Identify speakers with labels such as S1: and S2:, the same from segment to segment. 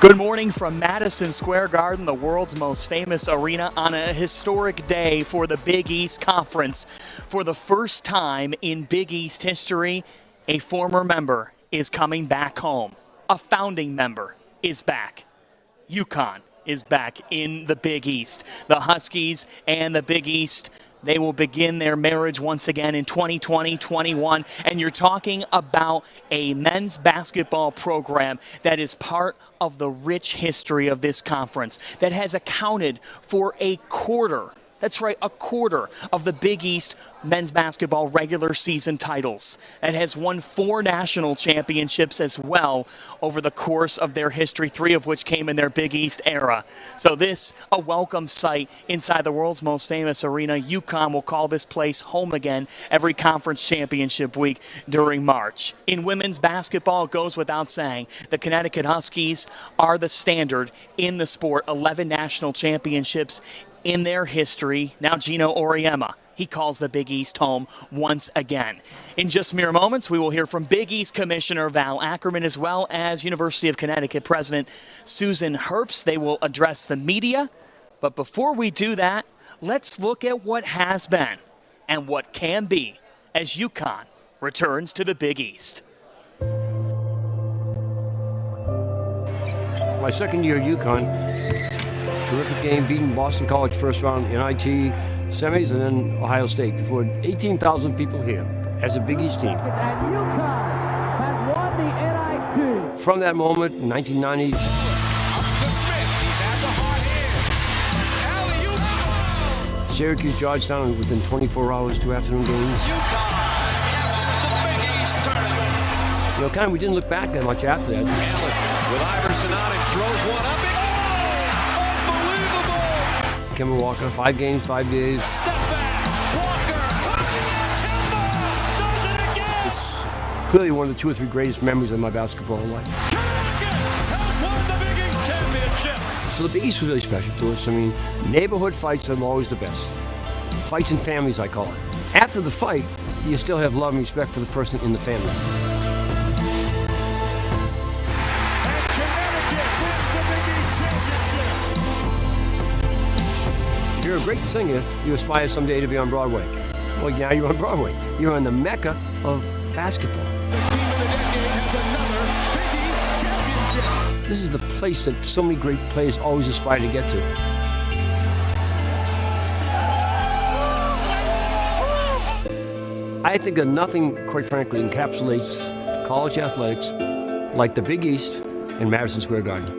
S1: Good morning from Madison Square Garden, the world's most famous arena, on a historic day for the Big East Conference. For the first time in Big East history, a former member is coming back home. A founding member is back. UConn is back in the Big East. The Huskies and the Big East, they will begin their marriage once again in 2020-21. And you're talking about a men's basketball program that is part of the rich history of this conference, that has accounted for a quarter. That's right, a quarter of the Big East men's basketball regular season titles, and has won 4 national championships as well over the course of their history, 3 of which came in their Big East era. So this, a welcome sight inside the world's most famous arena. UConn will call this place home again every conference championship week during March. In women's basketball, it goes without saying, the Connecticut Huskies are the standard in the sport. 11 national championships in their history. Now Gino Auriemma, he calls the Big East home once again. In just mere moments, we will hear from Big East Commissioner Val Ackerman, as well as University of Connecticut President Susan Herbst. They will address the media. But before we do that, let's look at what has been and what can be as UConn returns to the Big East.
S2: My second year at UConn, terrific game, beating Boston College first round NIT semis, and then Ohio State before 18,000 people here as a Big East team.
S3: And UConn has won the NIT.
S2: From that moment, in 1990,
S4: Up to Smith. He's had the hard hand. Alley-oop.
S2: Syracuse, Georgetown, within 24 hours, 2 afternoon games.
S4: UConn captures the Big East tournament.
S2: You know, kind of we didn't look back that much after that.
S4: Allen with Iverson on him, throws one up. Unbelievable!
S2: Kemba Walker, 5 games, 5 days.
S4: Step back. Walker. Kemba does it again.
S2: It's clearly one of the 2 or 3 greatest memories of my basketball life.
S4: Connecticut has won the Big East championship.
S2: So the Big East was really special to us. I mean, neighborhood fights are always the best. Fights in families, I call it. After the fight, you still have love and respect for the person in the family.
S4: And Connecticut wins the Big East championship.
S2: If you're a great singer, you aspire someday to be on Broadway. Well, now you're on Broadway. You're in the mecca of basketball.
S4: The team of the decade has another Big East championship.
S2: This is the place that so many great players always aspire to get to. I think that nothing, quite frankly, encapsulates college athletics like the Big East and Madison Square Garden.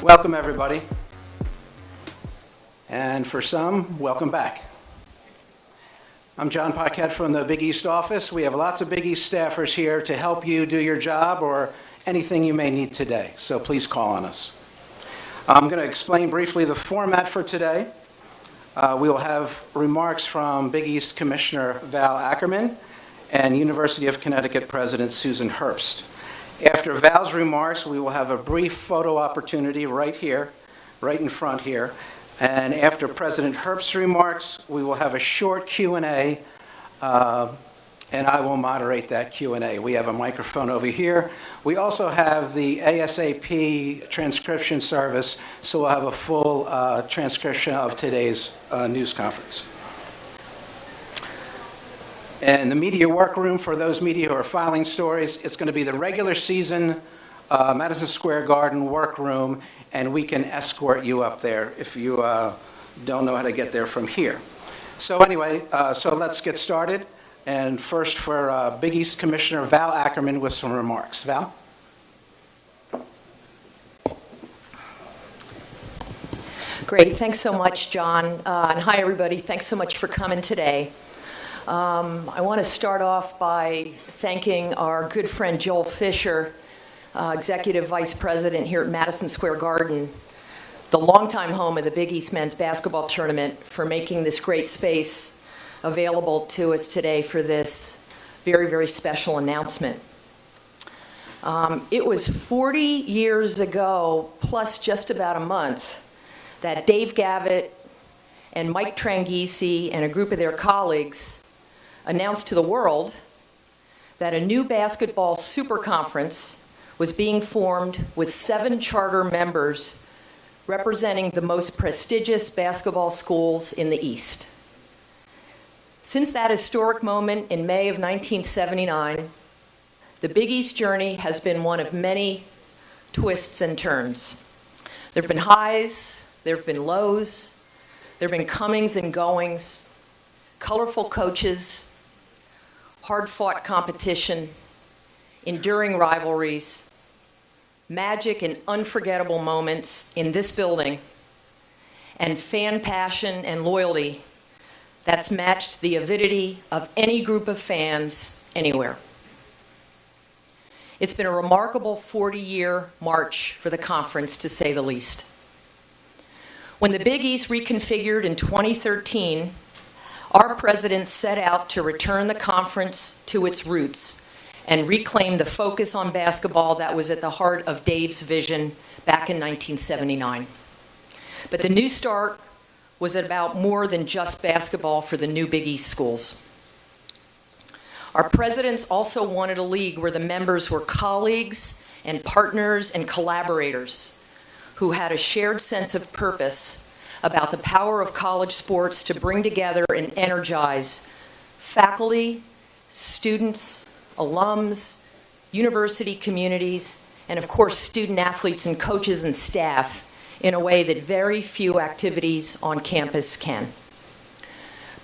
S5: Welcome, everybody. And for some, welcome back. I'm John Paquette from the Big East office. We have lots of Big East staffers here to help you do your job or anything you may need today, so please call on us. I'm going to explain briefly the format for today. We will have remarks from Big East Commissioner Val Ackerman and University of Connecticut President Susan Herbst. After Val's remarks, we will have a brief photo opportunity right here, right in front here. And after President Herbst's remarks, we will have a short Q&A, and I will moderate that Q&A. We have a microphone over here. We also have the ASAP transcription service, so we'll have a full transcription of today's news conference. And the media workroom, for those media who are filing stories, it's going to be the regular season Madison Square Garden workroom and we can escort you up there if you don't know how to get there from here. So anyway, so let's get started. And first for Big East Commissioner Val Ackerman with some remarks. Val?
S6: Great. Thanks so much, John. And hi, everybody. Thanks so much for coming today. I want to start off by thanking our good friend Joel Fisher, Executive Vice President here at Madison Square Garden, the longtime home of the Big East Men's Basketball Tournament, for making this great space available to us today for this very, very special announcement. It was 40 years ago, plus just about a month, that Dave Gavitt and Mike Tranghese and a group of their colleagues announced to the world that a new basketball super conference was being formed with 7 charter members representing the most prestigious basketball schools in the East. Since that historic moment in May of 1979, the Big East journey has been one of many twists and turns. There have been highs, there have been lows, there have been comings and goings, colorful coaches, hard-fought competition, enduring rivalries, magic and unforgettable moments in this building, and fan passion and loyalty that's matched the avidity of any group of fans anywhere. It's been a remarkable 40-year march for the conference, to say the least. When the Big East reconfigured in 2013, our president set out to return the conference to its roots and reclaim the focus on basketball that was at the heart of Dave's vision back in 1979. But the new start was about more than just basketball for the new Big East schools. Our presidents also wanted a league where the members were colleagues and partners and collaborators who had a shared sense of purpose about the power of college sports to bring together and energize faculty, students, alums, university communities, and of course student athletes and coaches and staff in a way that very few activities on campus can.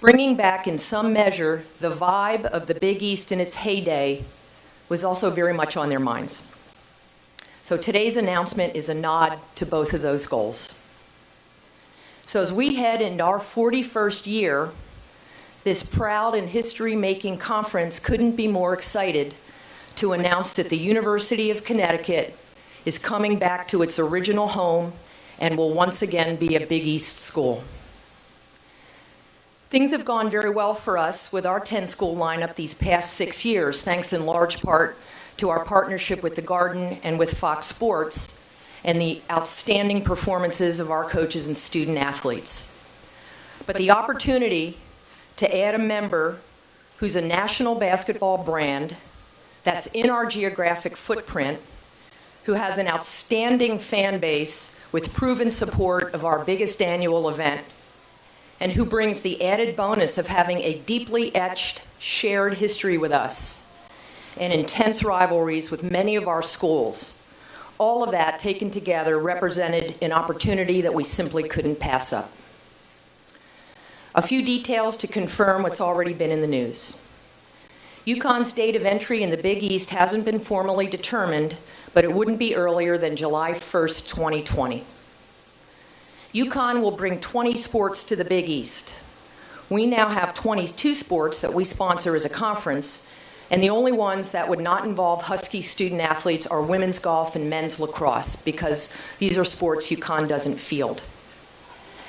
S6: Bringing back in some measure the vibe of the Big East in its heyday was also very much on their minds. So today's announcement is a nod to both of those goals. So as we head into our 41st year, this proud and history-making conference couldn't be more excited to announce that the University of Connecticut is coming back to its original home and will once again be a Big East school. Things have gone very well for us with our 10-school lineup these past 6 years, thanks in large part to our partnership with the Garden and with Fox Sports and the outstanding performances of our coaches and student athletes. But the opportunity to add a member who's a national basketball brand that's in our geographic footprint, who has an outstanding fan base with proven support of our biggest annual event, and who brings the added bonus of having a deeply etched, shared history with us and intense rivalries with many of our schools. All of that taken together represented an opportunity that we simply couldn't pass up. A few details to confirm what's already been in the news. UConn's date of entry in the Big East hasn't been formally determined, but it wouldn't be earlier than July 1st, 2020. UConn will bring 20 sports to the Big East. We now have 22 sports that we sponsor as a conference, and the only ones that would not involve Husky student athletes are women's golf and men's lacrosse, because these are sports UConn doesn't field.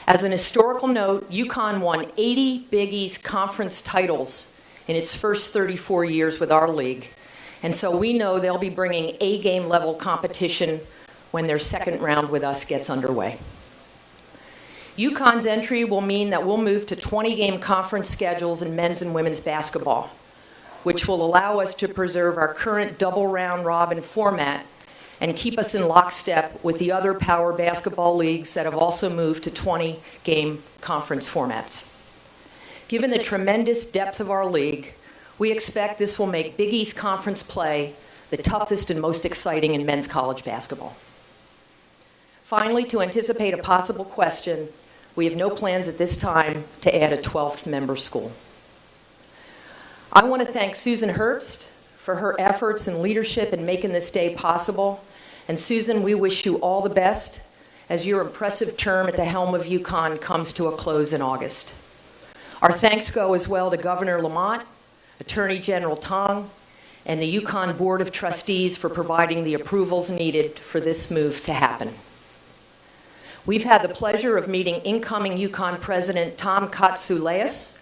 S6: As an historical note, UConn won 80 Big East conference titles in its first 34 years with our league, and so we know they'll be bringing A-game level competition when their second round with us gets underway. UConn's entry will mean that we'll move to 20-game conference schedules in men's and women's basketball, which will allow us to preserve our current double round robin format and keep us in lockstep with the other power basketball leagues that have also moved to 20-game conference formats. Given the tremendous depth of our league, we expect this will make Big East Conference play the toughest and most exciting in men's college basketball. Finally, to anticipate a possible question, we have no plans at this time to add a 12th member school. I want to thank Susan Herbst for her efforts and leadership in making this day possible. And Susan, we wish you all the best as your impressive term at the helm of UConn comes to a close in August. Our thanks go as well to Governor Lamont, Attorney General Tong, and the UConn Board of Trustees for providing the approvals needed for this move to happen. We've had the pleasure of meeting incoming UConn President Tom Katsouleas,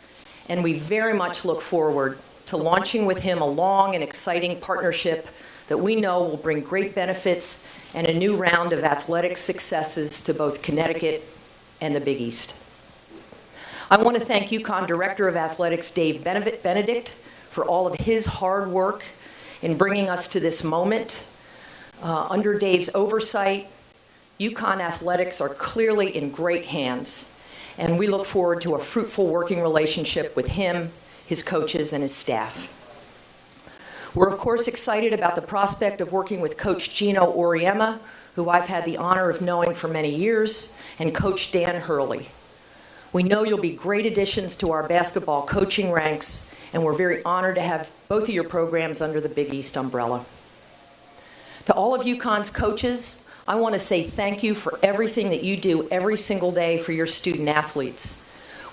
S6: and we very much look forward to launching with him a long and exciting partnership that we know will bring great benefits and a new round of athletic successes to both Connecticut and the Big East. I want to thank UConn Director of Athletics Dave Benedict for all of his hard work in bringing us to this moment. Under Dave's oversight, UConn athletics are clearly in great hands, and we look forward to a fruitful working relationship with him, his coaches, and his staff. We're, of course, excited about the prospect of working with Coach Gino Auriemma, who I've had the honor of knowing for many years, and Coach Dan Hurley. We know you'll be great additions to our basketball coaching ranks, and we're very honored to have both of your programs under the Big East umbrella. To all of UConn's coaches, I want to say thank you for everything that you do every single day for your student athletes.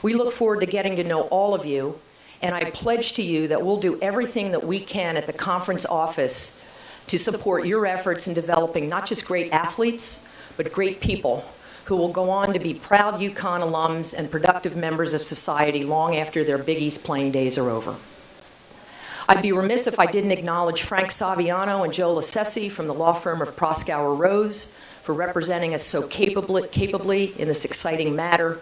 S6: We look forward to getting to know all of you, and I pledge to you that we'll do everything that we can at the conference office to support your efforts in developing not just great athletes, but great people who will go on to be proud UConn alums and productive members of society long after their Big East playing days are over. I'd be remiss if I didn't acknowledge Frank Saviano and Joe Lassesi from the law firm of Proskauer Rose for representing us so capably in this exciting matter,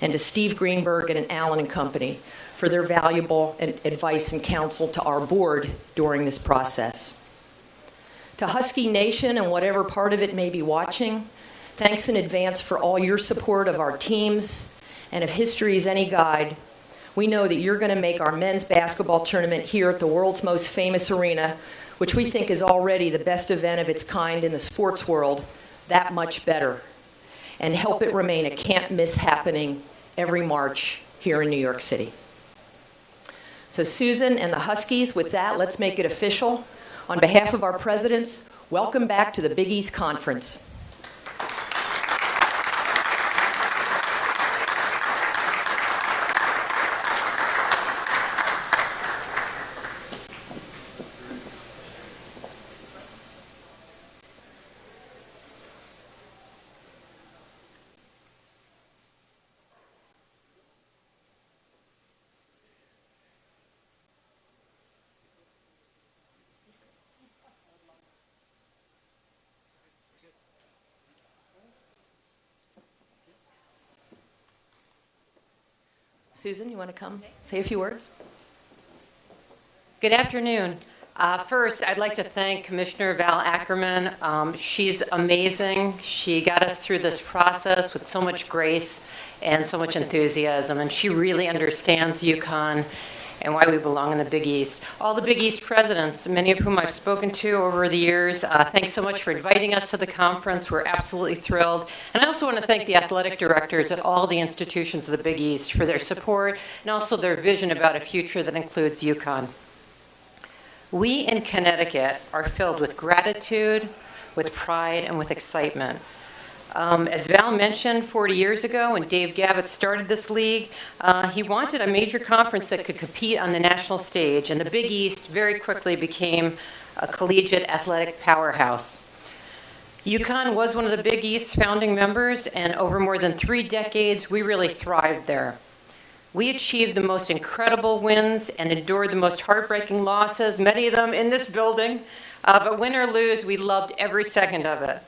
S6: and to Steve Greenberg and Allen and Company for their valuable advice and counsel to our board during this process. To Husky Nation and whatever part of it may be watching, thanks in advance for all your support of our teams, and if history is any guide, we know that you're going to make our men's basketball tournament here at the world's most famous arena, which we think is already the best event of its kind in the sports world, that much better, and help it remain a can't-miss happening every March here in New York City. So Susan and the Huskies, with that, let's make it official. On behalf of our presidents, welcome back to the Big East Conference. Susan, you want to come say a few words?
S7: Good afternoon. First, I'd like to thank Commissioner Val Ackerman. She's amazing. She got us through this process with so much grace and so much enthusiasm, and she really understands UConn and why we belong in the Big East. All the Big East presidents, many of whom I've spoken to over the years, thanks so much for inviting us to the conference. We're absolutely thrilled. And I also want to thank the athletic directors at all the institutions of the Big East for their support and also their vision about a future that includes UConn. We in Connecticut are filled with gratitude, with pride, and with excitement. As Val mentioned, 40 years ago when Dave Gavitt started this league, he wanted a major conference that could compete on the national stage, and the Big East very quickly became a collegiate athletic powerhouse. UConn was one of the Big East's founding members, and over more than 3 decades, we really thrived there. We achieved the most incredible wins and endured the most heartbreaking losses, many of them in this building, but win or lose, we loved every second of it.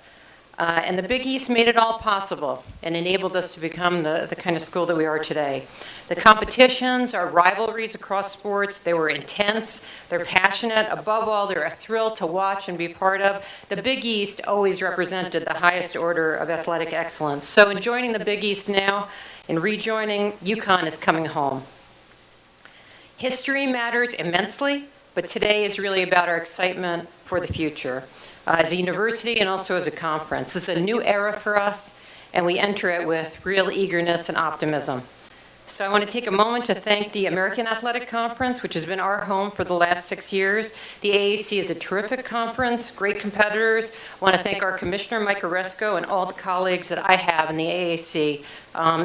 S7: And the Big East made it all possible and enabled us to become the kind of school that we are today. The competitions, our rivalries across sports, they were intense, they're passionate. Above all, they're a thrill to watch and be part of. The Big East always represented the highest order of athletic excellence. So in joining the Big East now and rejoining, UConn is coming home. History matters immensely, but today is really about our excitement for the future as a university and also as a conference. This is a new era for us, and we enter it with real eagerness and optimism. So I want to take a moment to thank the American Athletic Conference, which has been our home for the last 6 years. The AAC is a terrific conference, great competitors. I want to thank our commissioner, Mike Oresco, and all the colleagues that I have in the AAC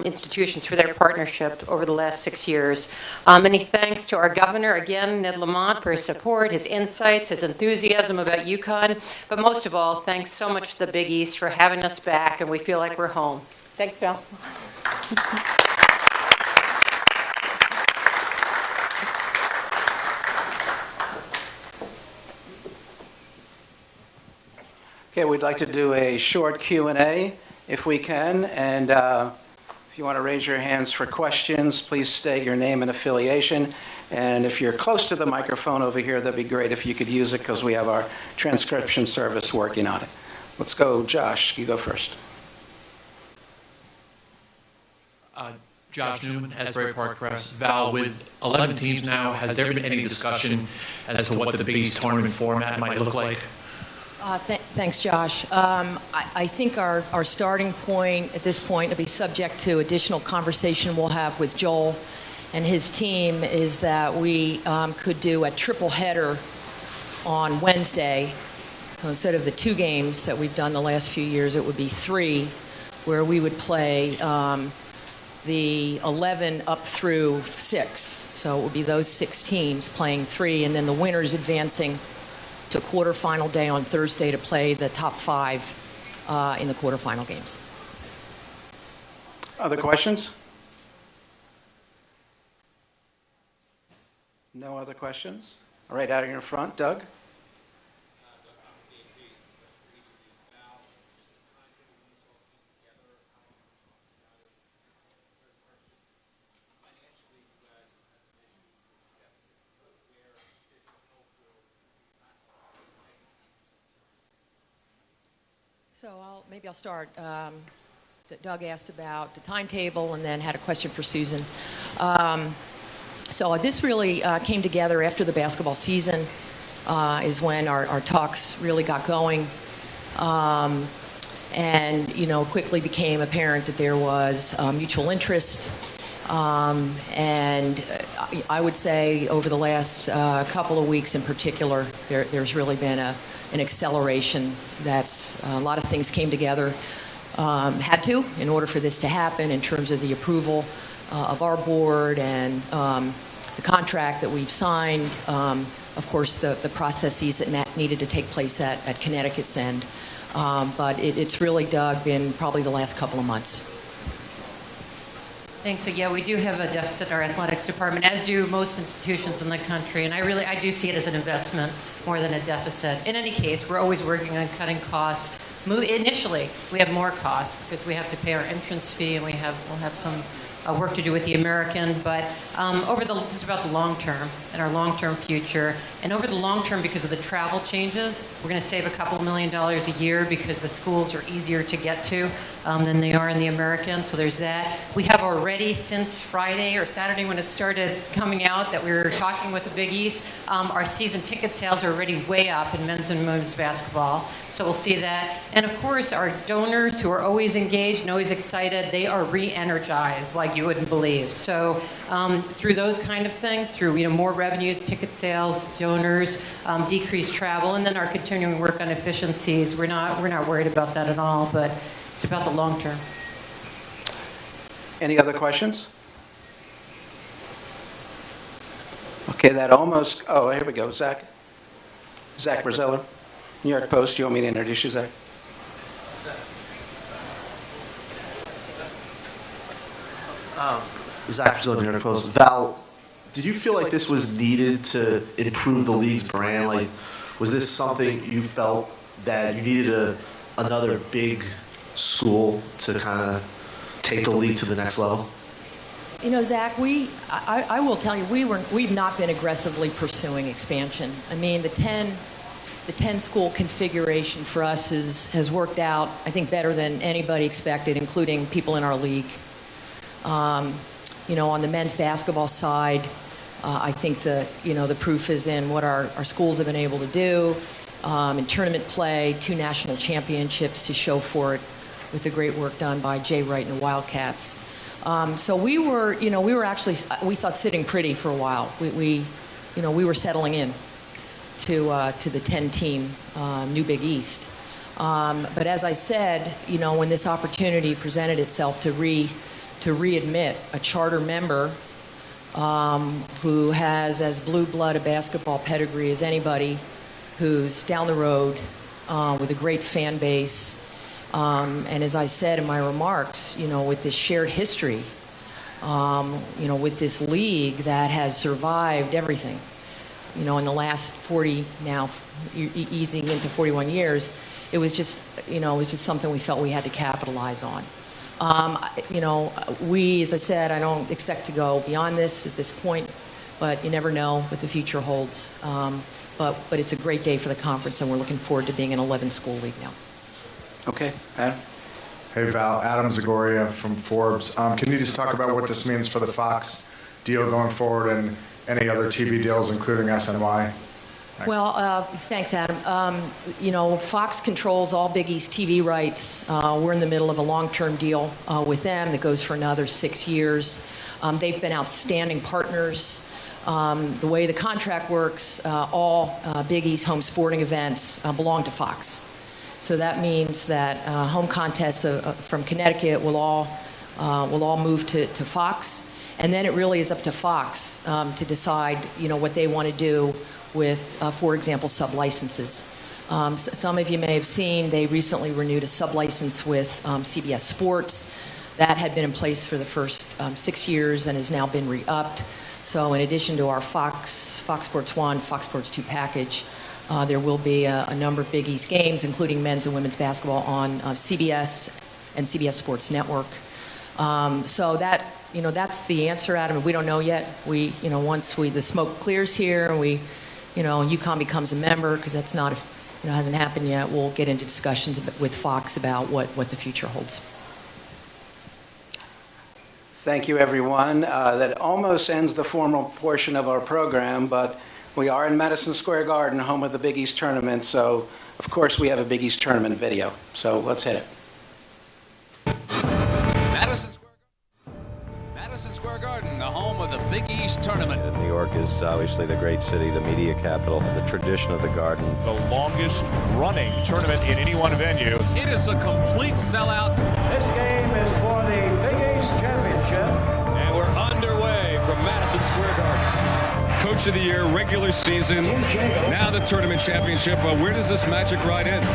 S7: institutions for their partnership over the last 6 years. Many thanks to our governor, again, Ned Lamont, for his support, his insights, his enthusiasm about UConn. But most of all, thanks so much to the Big East for having us back, and we feel like we're home. Thanks, Val.
S5: Okay, we'd like to do a short Q&A if we can, and if you want to raise your hands for questions, please state your name and affiliation, and if you're close to the microphone over here, that'd be great if you could use it because we have our transcription service working on it. Let's go, Josh, you go first.
S8: Josh Newman, Asbury Park Press. Val, with 11 teams now, has there been any discussion as to what the Big East tournament format might look like?
S6: Thanks, Josh. I think our starting point at this point, to be subject to additional conversation we'll have with Joel and his team, is that we could do a triple header on Wednesday. Instead of the 2 games that we've done the last few years, it would be 3, where we would play the 11 up through 6. So it would be those 6 teams playing 3, and then the winners advancing to quarterfinal day on Thursday to play the top 5 in the quarterfinal games.
S5: Other questions? No other questions? All right, out in your front, Doug.
S6: So maybe I'll start. Doug asked about the timetable and then had a question for Susan. So this really came together after the basketball season is when our talks really got going. And, quickly became apparent that there was mutual interest. And I would say over the last couple of weeks in particular, there's really been an acceleration. That's a lot of things came together, had to, in order for this to happen in terms of the approval of our board and the contract that we've signed. Of course, the processes that needed to take place at Connecticut's end. But it's really, Doug, been probably the last couple of months.
S7: Thanks. So yeah, we do have a deficit in our athletics department, as do most institutions in the country, and I do see it as an investment more than a deficit. In any case, we're always working on cutting costs. Initially, we have more costs because we have to pay our entrance fee, and we'll have some work to do with the American, but this is about the long term and our long-term future. And over the long term, because of the travel changes, we're going to save a couple $1 million a year because the schools are easier to get to than they are in the American. So there's that. We have already, since Friday or Saturday when it started coming out that we were talking with the Big East, our season ticket sales are already way up in men's and women's basketball. So we'll see that. And of course, our donors who are always engaged and always excited, they are re-energized like you wouldn't believe. So through those kind of things, through more revenues, ticket sales, donors, decreased travel, and then our continuing work on efficiencies, we're not worried about that at all, but it's about the long term.
S5: Any other questions? Okay, that almost, here we go, Zach. Zach Braziller, New York Post. You want me to introduce you, Zach?
S9: Zach Braziller, New York Post. Val, did you feel like this was needed to improve the league's brand? Like, was this something you felt that you needed another big school to kind of take the league to the next level?
S6: Zach, I will tell you, we've not been aggressively pursuing expansion. I mean, the 10 school configuration for us has worked out, I think, better than anybody expected, including people in our league. On the men's basketball side, I think the proof is in what our schools have been able to do in tournament play, 2 national championships to show for it with the great work done by Jay Wright and the Wildcats. So we were actually, we thought sitting pretty for a while. We were settling in to the 10-team New Big East. But as I said, when this opportunity presented itself to readmit a charter member who has as blue blood a basketball pedigree as anybody, who's down the road with a great fan base, and as I said in my remarks, with this shared history, with this league that has survived everything, in the last 40 now, easing into 41 years, it was just something we felt we had to capitalize on. As I said, I don't expect to go beyond this at this point, but you never know what the future holds. But it's a great day for the conference, and we're looking forward to being an 11-school league now.
S5: Okay, Adam?
S10: Hey, Val. Adam Zagoria from Forbes. Can you just talk about what this means for the Fox deal going forward and any other TV deals, including SNY?
S6: Well, thanks, Adam. Fox controls all Big East TV rights. We're in the middle of a long-term deal with them that goes for another 6 years. They've been outstanding partners. The way the contract works, all Big East home sporting events belong to Fox. So that means that home contests from Connecticut will all move to Fox, and then it really is up to Fox to decide, what they want to do with, for example, sub-licenses. Some of you may have seen they recently renewed a sub-license with CBS Sports. That had been in place for the first 6 years and has now been re-upped. So in addition to our Fox Sports 1, Fox Sports 2 package, there will be a number of Big East games, including men's and women's basketball on CBS and CBS Sports Network. So that, that's the answer, Adam. We don't know yet. Once the smoke clears here and UConn becomes a member, because that's not, hasn't happened yet, we'll get into discussions with Fox about what the future holds.
S5: Thank you, everyone. That almost ends the formal portion of our program, but we are in Madison Square Garden, home of the Big East Tournament, so of course we have a Big East Tournament video. So let's hit it.
S11: Madison Square Garden, the home of the Big East Tournament.
S12: New York is obviously the great city, the media capital, the tradition of the Garden.
S13: The longest running tournament in any one venue.
S11: It is a complete sellout.
S3: This game is for the Big East Championship.
S11: And we're underway from Madison Square Garden.
S14: Coach of the Year, regular season, now the tournament championship. Where does this magic ride end?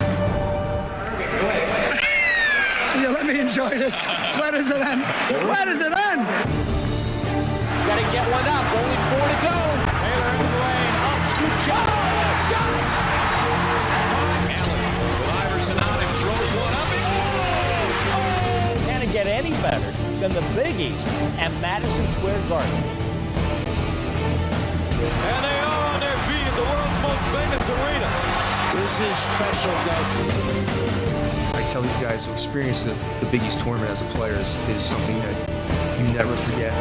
S15: Yeah, let me enjoy this. Where does it end? Where does it end?
S4: Got to get one up. Only 4 to go. Taylor into the lane. Up, scoop shot.
S11: Allen with Iverson on him, throws one up.
S3: Can it get any better than the Big East and Madison Square Garden?
S4: And they are on their feet at the world's most famous arena.
S3: This is special, guys.
S16: I tell these guys to experience the Big East tournament as a player is something that you never forget.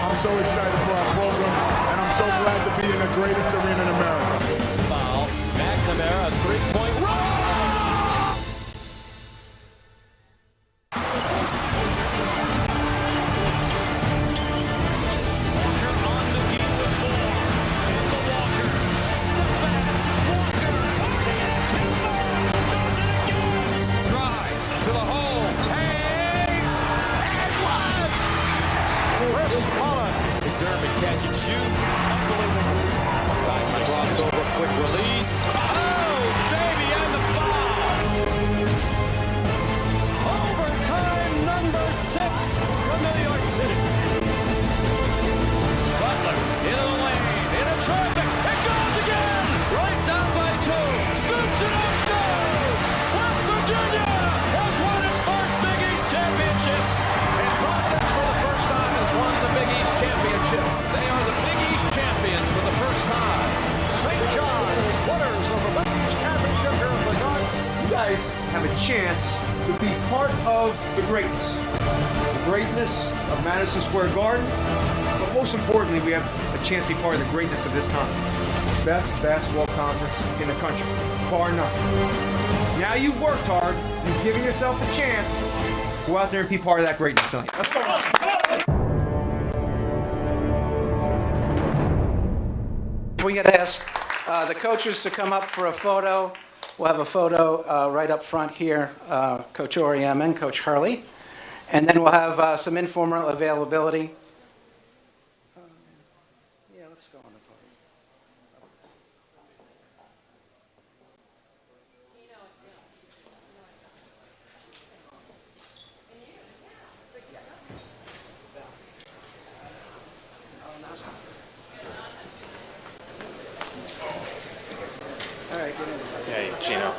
S10: I'm so excited for our program, and I'm so glad to be in the greatest arena in America.
S4: Foul. McNamara, a three-point run.
S11: Catch and shoot. Unbelievable. Crossover, quick release. Oh, baby, and the foul.
S4: Overtime number 6 from New York City.
S11: Butler into the lane, into traffic. It goes again. Right down by 2. Scoops it up. No. West Virginia has won its first Big East championship.
S4: And Providence for the first time has won the Big East championship.
S11: They are the Big East champions for the first time.
S4: St. John's, winners of the Big East championship here in the Garden.
S15: You guys have a chance to be part of the greatness. The greatness of Madison Square Garden, but
S16: most importantly, we have a chance to be part of the greatness of this conference. Best basketball conference in the country, bar none. Now you've worked hard, you've given yourself a chance. Go out there and be part of that greatness tonight. Let's go.
S5: We got to ask the coaches to come up for a photo. We'll have a photo right up front here, Coach Oriem and Coach Hurley. And then we'll have some informal availability. Yeah, let's go on the podium. All right, get in.
S17: Hey, Gino.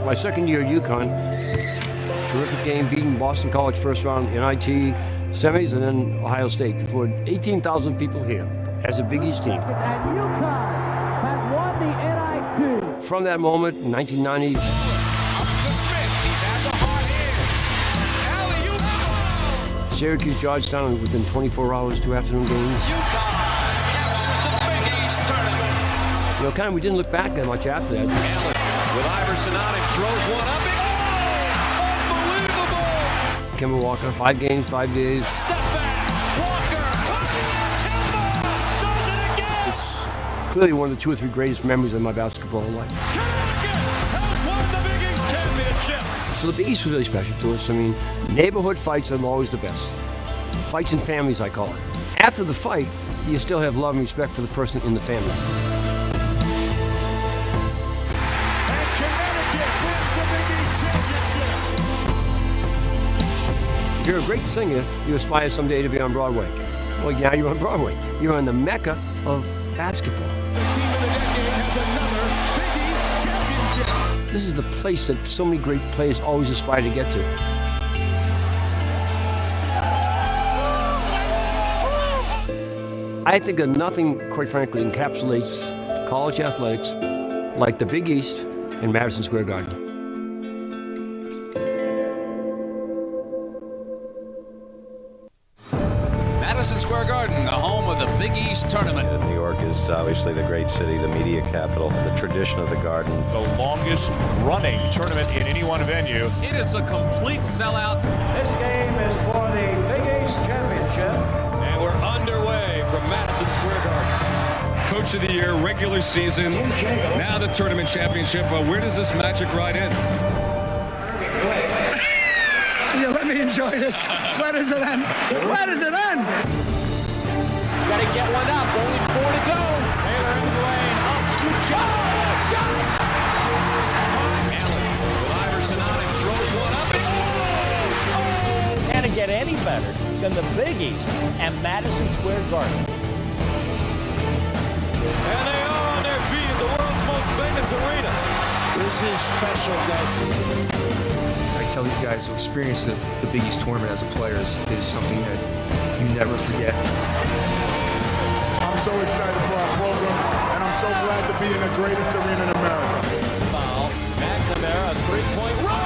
S2: My second year at UConn, terrific game, beating Boston College first round NIT semis and then Ohio State before 18,000 people here as a Big East team.
S3: And UConn has won the NIT.
S2: From that moment, in 1990,
S11: Up to Smith. He's had the hot hand. Alley-oop.
S2: Syracuse, Georgetown within 24 hours, 2 afternoon games.
S11: UConn captures the Big East tournament.
S2: You know, kind of we didn't look back that much after that.
S11: Allen with Iverson on him, throws one up. Unbelievable!
S2: Kemba Walker, 5 games, 5 days.
S11: Step back, Walker, Kemba does it again!
S2: It's clearly one of the 2 or 3 greatest memories of my basketball life.
S11: Connecticut has won the Big East championship!
S2: So the Big East was really special to us. I mean, neighborhood fights are always the best. Fights in families, I call it. After the fight, you still have love and respect for the person in the family. If you're a great singer, you aspire someday to be on Broadway. Well, now you're on Broadway. You're on the mecca of basketball.
S11: The team of the decade has another Big East championship.
S2: This is the place that so many great players always aspire to get to. I think that nothing, quite frankly, encapsulates college athletics like the Big East and Madison Square Garden.
S18: Madison Square Garden, the home of the Big East tournament.
S12: New York is obviously the great city, the media capital, the tradition of the Garden.
S13: The longest running tournament in any one venue.
S18: It is a complete sellout.
S4: This game is for the Big East championship.
S18: And we're underway from Madison Square Garden.
S14: Coach of the Year, regular season, now the tournament championship. Where does this magic ride end?
S15: Yeah, let me enjoy this. Where does it end? Where does it end?
S4: Got to get one up. Only 4 to go. Taylor in the lane. Up, scoop shot.
S18: Allen with Iverson on him, throws one up.
S3: Can't it get any better than the Big East and Madison Square Garden?
S11: And they are on their feet at the world's most famous arena.
S15: This is special, guys.
S16: I tell these guys to experience the Big East tournament as a player is something that you never forget.
S17: so excited for our program, and I'm so glad to be in the greatest arena in America.
S11: Foul. McNamara, three-point run.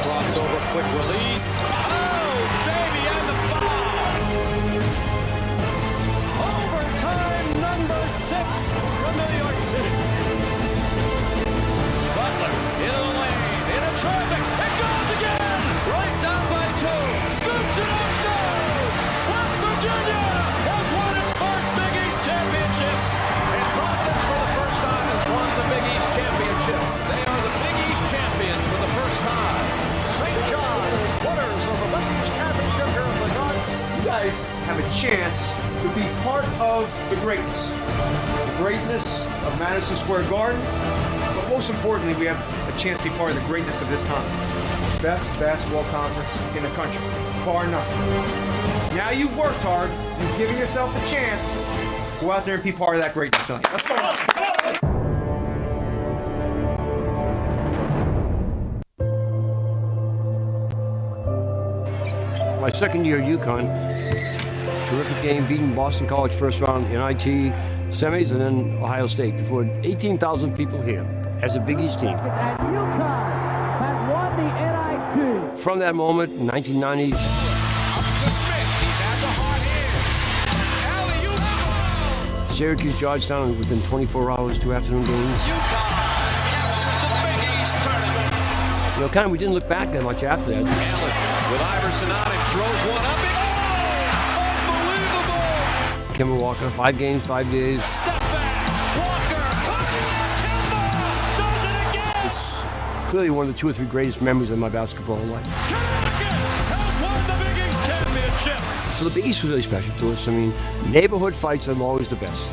S18: Crossover, quick release. Oh, baby, and the foul.
S11: Overtime number 6 from New York City. Butler into the lane, into traffic. It goes again. Right down by 2. Scoops it up, no. West Virginia has won its first Big East championship. And Providence for the first time has won the Big East championship. They are the Big East champions for the first time. St. John's, winners of the Big East championship here in the Garden.
S16: You guys have a chance to be part of the greatness. The greatness of Madison Square Garden. But most importantly, we have a chance to be part of the greatness of this conference. Best basketball conference in the country, bar none. Now you've worked hard, you've given yourself a chance. Go out there and be part of that greatness, son. Let's go.
S2: My second year at UConn, terrific game, beating Boston College first round NIT semis and then Ohio State before 18,000 people here as a Big East team.
S3: And UConn has won the NIT.
S2: From that moment, in 1990,
S18: Up to Smith. He's at the hot end. Alley-oop.
S2: Syracuse, Georgetown, within 24 hours, 2 afternoon games.
S18: UConn captures the Big East tournament.
S2: You know, kind of, we didn't look back that much after that.
S11: Allen with Iverson on it, throws one up. Unbelievable!
S2: Kemba Walker, 5 games, 5 days.
S11: Step back, Walker, Kemba does it again!
S2: It's clearly one of the 2 or 3 greatest memories of my basketball life.
S11: Connecticut has won the Big East championship!
S2: So the Big East was really special to us. I mean, neighborhood fights are always the best.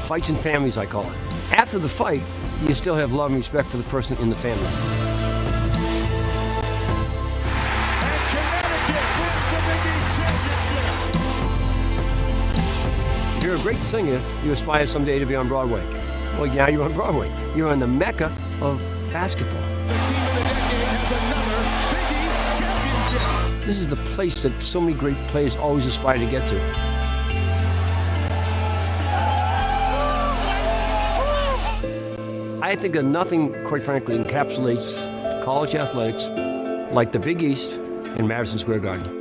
S2: Fights in families, I call it. After the fight, you still have love and respect for the person in the family. If you're a great singer, you aspire someday to be on Broadway. Well, now you're on Broadway. You're in the mecca of basketball.
S11: The team of the decade has another Big East championship.
S2: This is the place that so many great players always aspire to get to. I think that nothing, quite frankly, encapsulates college athletics like the Big East in Madison Square Garden.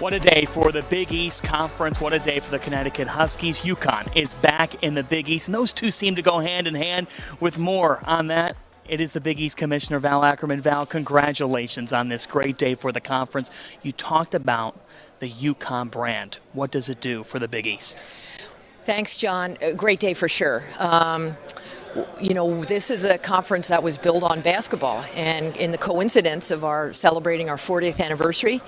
S1: What a day for the Big East Conference. What a day for the Connecticut Huskies. UConn is back in the Big East, and those two seem to go hand in hand. With more on that, it is the Big East Commissioner, Val Ackerman. Val, congratulations on this great day for the conference. You talked about the UConn brand. What does it do for the Big East?
S6: Thanks, John. A great day for sure. You know, this is a conference that was built on basketball, and in the coincidence of our celebrating our 40th anniversary,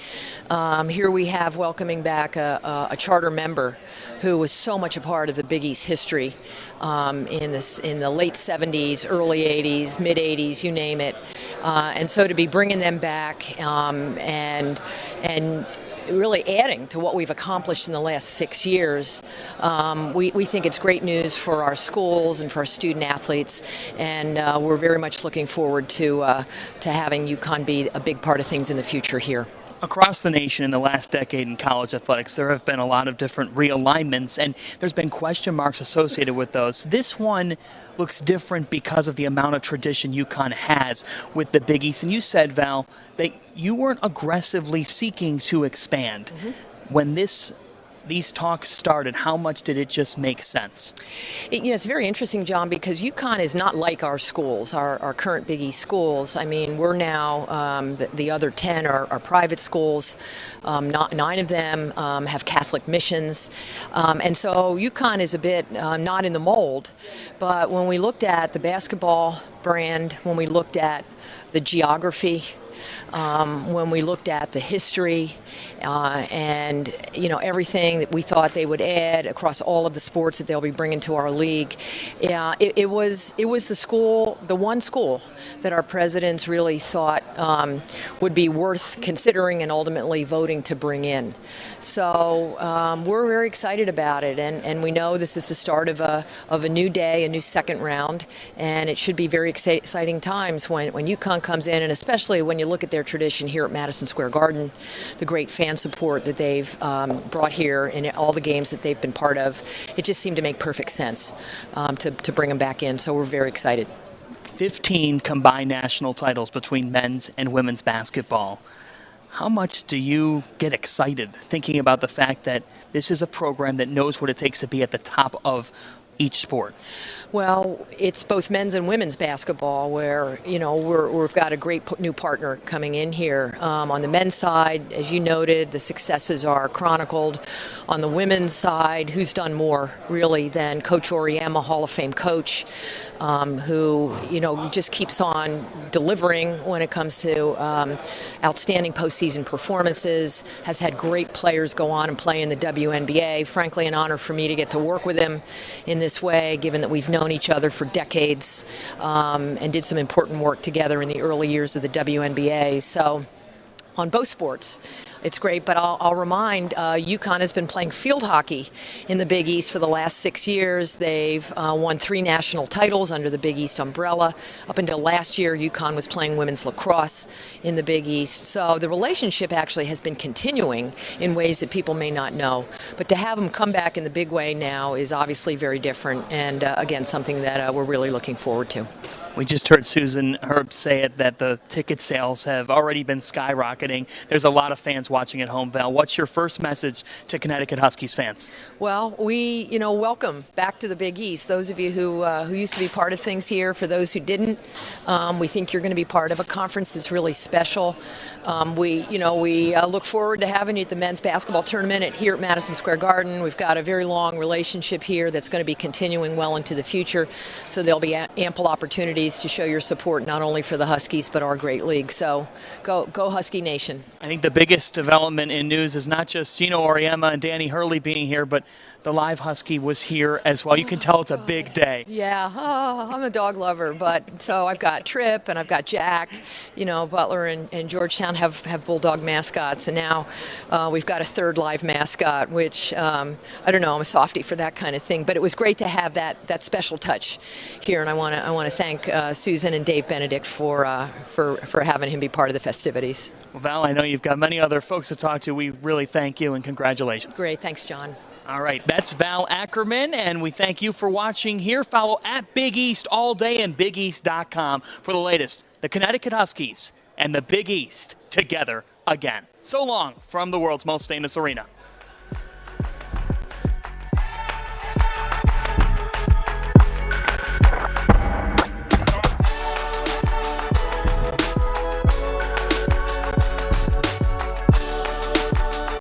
S6: here we have welcoming back a charter member who was so much a part of the Big East history in the late 70s, early 80s, mid 80s, you name it, and so to be bringing them back and really adding to what we've accomplished in the last 6 years. We think it's great news for our schools and for our student athletes, and we're very much looking forward to having UConn be a big part of things in the future here.
S1: Across the nation in the last decade in college athletics, there have been a lot of different realignments, and there's been question marks associated with those. This one looks different because of the amount of tradition UConn has with the Big East. And you said, Val, that you weren't aggressively seeking to expand. When these talks started, how much did it just make sense?
S6: It's very interesting, John, because UConn is not like our schools, our current Big East schools. I mean, we're now, the other 10 are private schools. 9 of them have Catholic missions. And so UConn is a bit not in the mold. But when we looked at the basketball brand, when we looked at the geography, when we looked at the history and everything that we thought they would add across all of the sports that they'll be bringing to our league, it was the one school that our presidents really thought would be worth considering and ultimately voting to bring in. So we're very excited about it, and we know this is the start of a new day, a new second round, and it should be very exciting times when UConn comes in, and especially when you look at their tradition here at Madison Square Garden, the great fan support that they've brought here in all the games that they've been part of. It just seemed to make perfect sense to bring them back in, so we're very excited.
S1: 15 combined national titles between men's and women's basketball. How much do you get excited thinking about the fact that this is a program that knows what it takes to be at the top of each sport?
S6: Well, it's both men's and women's basketball where, we've got a great new partner coming in here. On the men's side, as you noted, the successes are chronicled. On the women's side, who's done more, really, than Coach Auriemma, Hall of Fame coach, who, just keeps on delivering when it comes to outstanding postseason performances, has had great players go on and play in the WNBA. Frankly, an honor for me to get to work with him in this way, given that we've known each other for decades and did some important work together in the early years of the WNBA. So on both sports, it's great, but I'll remind UConn has been playing field hockey in the Big East for the last 6 years. They've won 3 national titles under the Big East umbrella. Up until last year, UConn was playing women's lacrosse in the Big East. So the relationship actually has been continuing in ways that people may not know. But to have them come back in the big way now is obviously very different, and again, something that we're really looking forward to.
S1: We just heard Susan Herb say it, that the ticket sales have already been skyrocketing. There's a lot of fans watching at home. Val, what's your first message to Connecticut Huskies fans?
S6: Well, we, welcome back to the Big East. Those of you who used to be part of things here, for those who didn't, we think you're going to be part of a conference that's really special. We look forward to having you at the men's basketball tournament here at Madison Square Garden. We've got a very long relationship here that's going to be continuing well into the future, so there'll be ample opportunities to show your support not only for the Huskies but our great league. So go Husky Nation.
S1: I think the biggest development in news is not just Gino Auriemma and Danny Hurley being here, but the live Husky was here as well. You can tell it's a big day.
S6: Yeah, I'm a dog lover, but so I've got Trip and I've got Jack. Butler and Georgetown have bulldog mascots, and now we've got a third live mascot, which I don't know, I'm a softie for that kind of thing. But it was great to have that special touch here, and I want to thank Susan and Dave Benedict for having him be part of the festivities.
S1: Well, Val, I know you've got many other folks to talk to. We really thank you and congratulations.
S6: Great, thanks, John.
S1: All right, that's Val Ackerman, and we thank you for watching here. Follow at Big East all day and BigEast.com for the latest. The Connecticut Huskies and the Big East together again. So long from the world's most famous arena.